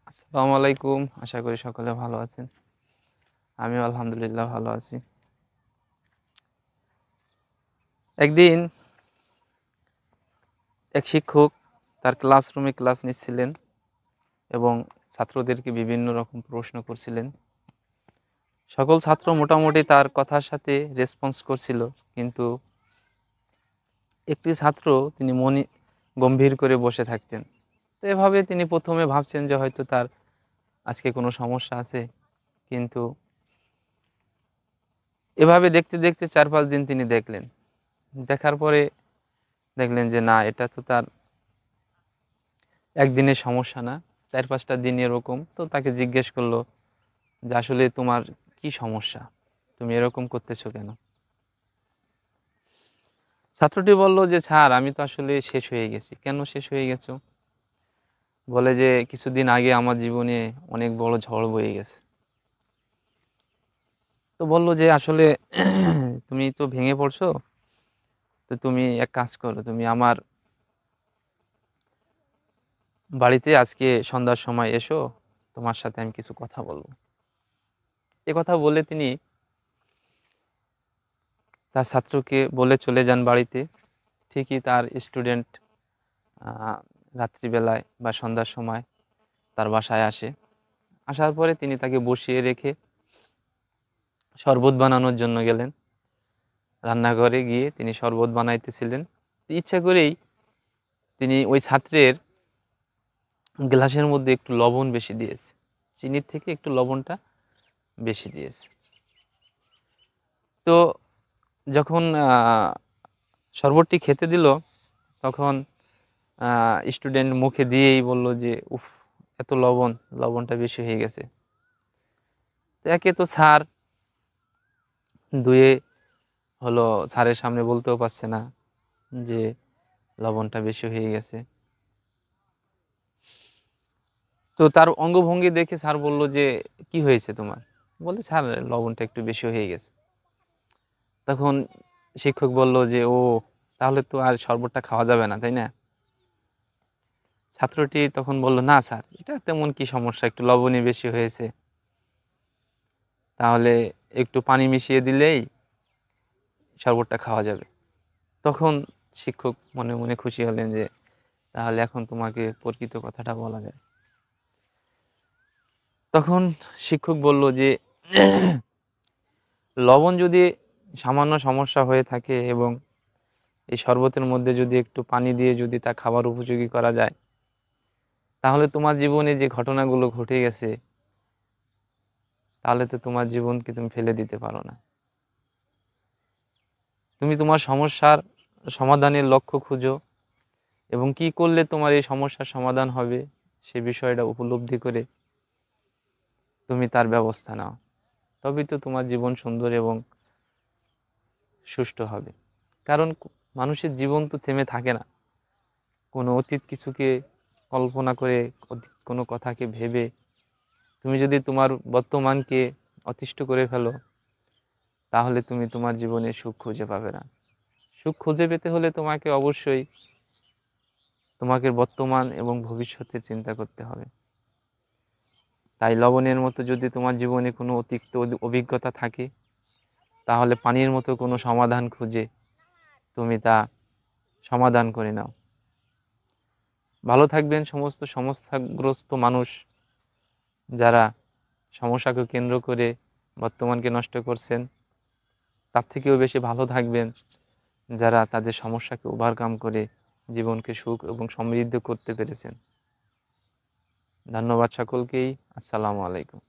আসসালামু আলাইকুম। আশা করি সকলে ভালো আছেন। আমিও আলহামদুলিল্লাহ ভালো আছি। একদিন এক শিক্ষক তার ক্লাসরুমে ক্লাস নিচ্ছিলেন এবং ছাত্রদেরকে বিভিন্ন রকম প্রশ্ন করছিলেন। সকল ছাত্র মোটামুটি তার কথার সাথে রেসপন্স করছিল। কিন্তু একটি ছাত্র তিনি গম্ভীর করে বসে থাকতেন। তো এভাবে তিনি ১ম এ ভাবছেন যে হয়তো তার আজকে কোনো সমস্যা আছে। কিন্তু এভাবে দেখতে, দেখতে ৪-৫ দিন তিনি দেখলেন। দেখার পরে দেখলেন যে না, এটা তো তার একদিনের সমস্যা না, ৪-৫টা দিন এরকম। তো তাকে জিজ্ঞেস করলো যে আসলে তোমার কি সমস্যা, তুমি এরকম করতেছো কেন? ছাত্রটি বলল যে স্যার, আমি তো আসলে শেষ হয়ে গেছি। কেন শেষ হয়ে গেছো? বলে যে কিছুদিন আগে আমার জীবনে অনেক বড় ঝড় বয়ে গেছে। তো বলল যে আসলে তুমি তো ভেঙে পড়ছো, তো তুমি এক কাজ করো, তুমি আমার বাড়িতে আজকে সন্ধ্যার সময় এসো, তোমার সাথে আমি কিছু কথা বলবো। এ কথা বলে তিনি তার ছাত্রকে বলে চলে যান বাড়িতে। ঠিকই তার স্টুডেন্ট রাত্রিবেলায় বা সন্ধ্যার সময় তার বাসায় আসে। আসার পরে তিনি তাকে বসিয়ে রেখে শরবত বানানোর জন্য গেলেন। রান্নাঘরে গিয়ে তিনি শরবত বানাইতেছিলেন। ইচ্ছা করেই তিনি ওই ছাত্রের গ্লাসের মধ্যে একটু লবণ বেশি দিয়েছে। চিনির থেকে একটু লবণটা বেশি দিয়েছে। তো যখন শরবতটি খেতে দিল, তখন স্টুডেন্ট মুখে দিয়েই বলল যে উফ, এত লবণ, লবণটা বেশি হয়ে গেছে। তো একে তো স্যার, দুয়ে হলো স্যারের সামনে বলতেও পারছে না যে লবণটা বেশি হয়ে গেছে। তো তার অঙ্গভঙ্গি দেখে স্যার বলল যে কি হয়েছে তোমার? বলে স্যার, লবণটা একটু বেশি হয়ে গেছে। তখন শিক্ষক বলল যে ও, তাহলে তো আর শরবতটা খাওয়া যাবে না, তাই না? ছাত্রটি তখন বলল না স্যার, এটা তেমন কি সমস্যা, একটু লবণই বেশি হয়েছে, তাহলে একটু পানি মিশিয়ে দিলেই শরবতটা খাওয়া যাবে। তখন শিক্ষক মনে মনে খুশি হলেন যে তাহলে এখন তোমাকে প্রকৃত কথাটা বলা যায়। তখন শিক্ষক বলল যে লবণ যদি সামান্য সমস্যা হয়ে থাকে এবং এই শরবতের মধ্যে যদি একটু পানি দিয়ে যদি তা খাবার উপযোগী করা যায়, তাহলে তোমার জীবনে যে ঘটনাগুলো ঘটে গেছে, তাহলে তো তোমার জীবনকে তুমি ফেলে দিতে পারো না। তুমি তোমার সমস্যার সমাধানের লক্ষ্য খুঁজো এবং কি করলে তোমার এই সমস্যার সমাধান হবে সে বিষয়টা উপলব্ধি করে তুমি তার ব্যবস্থা নাও। তবেই তো তোমার জীবন সুন্দর এবং সুষ্ঠু হবে। কারণ মানুষের জীবন তো থেমে থাকে না। কোনো অতীত কিছুকে কল্পনা করে, কোনো কথাকে ভেবে তুমি যদি তোমার বর্তমানকে অতিষ্ঠ করে ফেলো, তাহলে তুমি তোমার জীবনে সুখ খুঁজে পাবে না। সুখ খুঁজে পেতে হলে তোমাকে অবশ্যই তোমাকে বর্তমান এবং ভবিষ্যতের চিন্তা করতে হবে। তাই লবণের মতো যদি তোমার জীবনে কোনো অতিরিক্ত অভিজ্ঞতা থাকে, তাহলে পানির মতো কোনো সমাধান খুঁজে তুমি তা সমাধান করে নাও। ভালো থাকবেন সমস্ত সমস্যাগ্রস্ত মানুষ যারা সমস্যাকে কেন্দ্র করে বর্তমানকে নষ্ট করছেন। তার থেকেও বেশি ভালো থাকবেন যারা তাদের সমস্যাকে ওভারকাম করে জীবনকে সুখ এবং সমৃদ্ধ করতে পেরেছেন। ধন্যবাদ সকলকেই। আসসালামু আলাইকুম।